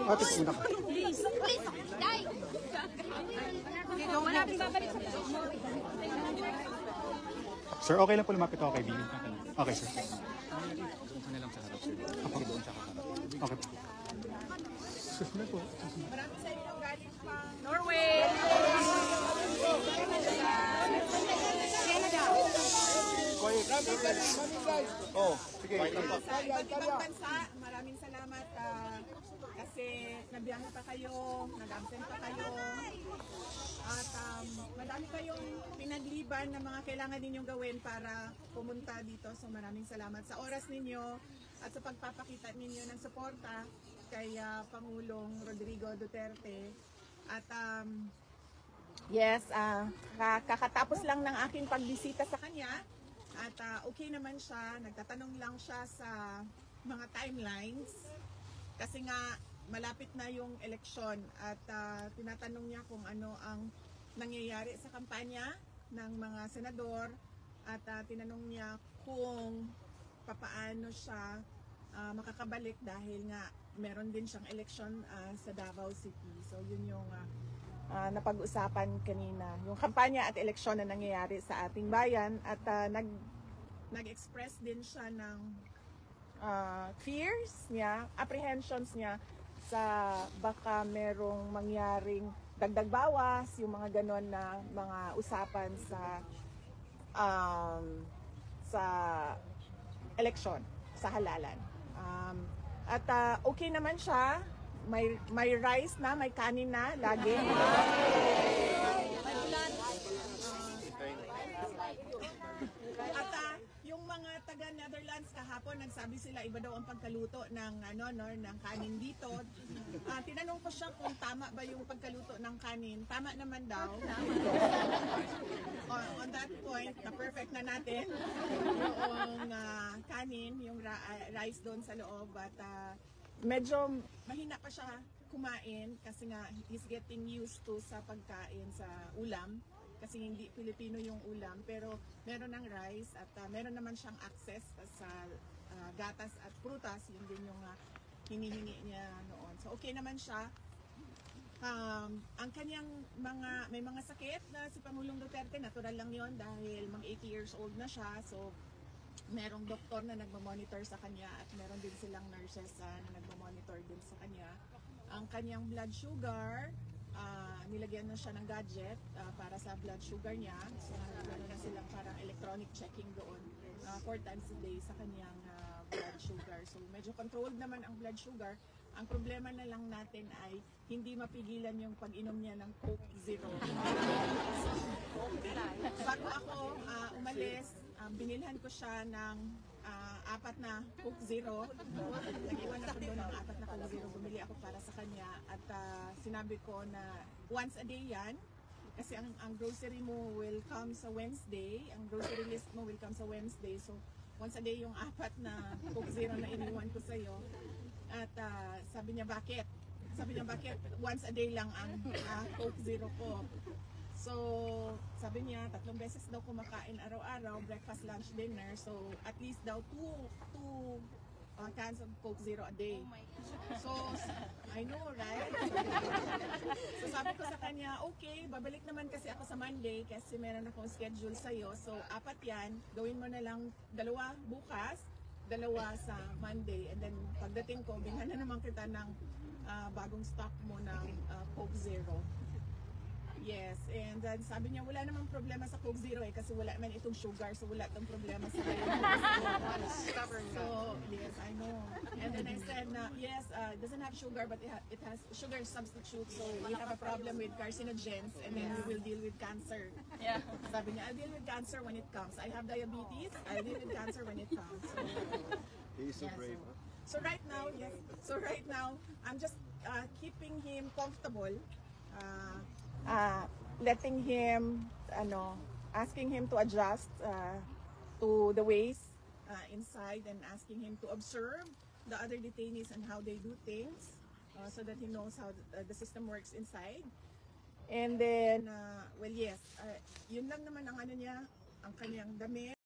Ate, una ka. Please, die! Wala akong babalik sa Sir, okay lang po lumapit ako kay Billy. Okay, sir. Doon na lang sa harap, sir. Okay, doon siya kaharap. Okay. Susunod po. Maraming sa inyo galing pang Norway! Oh, sige. sa iba't ibang bansa. Maraming salamat kasi nabiyahe pa kayo, nag-absent pa kayo. At madami kayong pinagliban na mga kailangan ninyong gawin para pumunta dito. So maraming salamat sa oras ninyo at sa pagpapakita ninyo ng suporta kay Pangulong Rodrigo Duterte. At yes, kakatapos lang ng aking pagbisita sa kanya. At okay naman siya, nagtatanong lang siya sa mga timelines kasi nga malapit na yung eleksyon at tinatanong niya kung ano ang nangyayari sa kampanya ng mga senador at tinanong niya kung papaano siya makakabalik dahil nga meron din siyang eleksyon sa Davao City. So yun yung napag-usapan kanina, yung kampanya at eleksyon na nangyayari sa ating bayan at nag-express din siya ng fears niya, apprehensions niya sa baka merong mangyaring dagdag bawas, yung mga ganon na mga usapan sa eleksyon, sa halalan. At okay naman siya. May rice na, may kanin na, lagi. At yung mga taga Netherlands kahapon, nagsabi sila iba daw ang pagkaluto ng ng kanin dito. Tinanong ko siya kung tama ba yung pagkaluto ng kanin. Tama naman daw. On that point, na-perfect na natin yung kanin, yung rice doon sa loob. At medyo mahina pa siya kumain kasi nga he's getting used to sa pagkain sa ulam kasi hindi Pilipino yung ulam pero meron ng rice at meron naman siyang access sa gatas at prutas, yun din yung hinihingi niya noon. So okay naman siya. Ang kanyang may mga sakit na si Pangulong Duterte, natural lang yon dahil mga 80 years old na siya. So merong doktor na nagmamonitor sa kanya at meron din silang nurses na nagmamonitor din sa kanya. Ang kanyang blood sugar, nilagyan na siya ng gadget para sa blood sugar niya. So nilagyan na silang parang electronic checking doon 4 times a day sa kanyang blood sugar. So medyo controlled naman ang blood sugar. Ang problema na lang natin ay hindi mapigilan yung pag-inom niya ng Coke Zero. Bago ako umalis, binilhan ko siya ng 4 na Coke Zero. Nag-iwan ako doon ng 4 na Coke Zero. Bumili ako para sa kanya at sinabi ko na once a day yan. Kasi ang grocery mo will come sa Wednesday. Ang grocery list mo will come sa Wednesday. So once a day yung 4 na Coke Zero na iniwan ko sa'yo. At sabi niya, bakit? Sabi niya, bakit? Once a day lang ang Coke Zero ko. So, sabi niya, 3 beses daw kumakain araw-araw, breakfast, lunch, dinner. So, at least daw 2 cans of Coke Zero a day. So, I know, right? So, sabi ko sa kanya, okay, babalik naman kasi ako sa Monday kasi meron akong schedule sa'yo. So, 4 yan, gawin mo na lang 2 bukas, 2 sa Monday. And then, pagdating ko, bilhan na naman kita ng bagong stock mo ng Coke Zero. Yes, and then sabi niya wala namang problema sa Coke Zero kasi wala man itong sugar, so wala itong problema sa So, yes, I know. And then I said na, yes, it doesn't have sugar but it has sugar substitute, so we have a problem with carcinogens and then we will deal with cancer. Yeah. Sabi niya, I'll deal with cancer when it comes. I have diabetes, I'll deal with cancer when it comes. So, He's so brave. So right now, yes. So right now, I'm just keeping him comfortable. Letting him, asking him to adjust to the ways inside and asking him to observe the other detainees on how they do things so that he knows how the system works inside. And then, well, yes, yun lang naman ang ano niya, ang kanyang damit.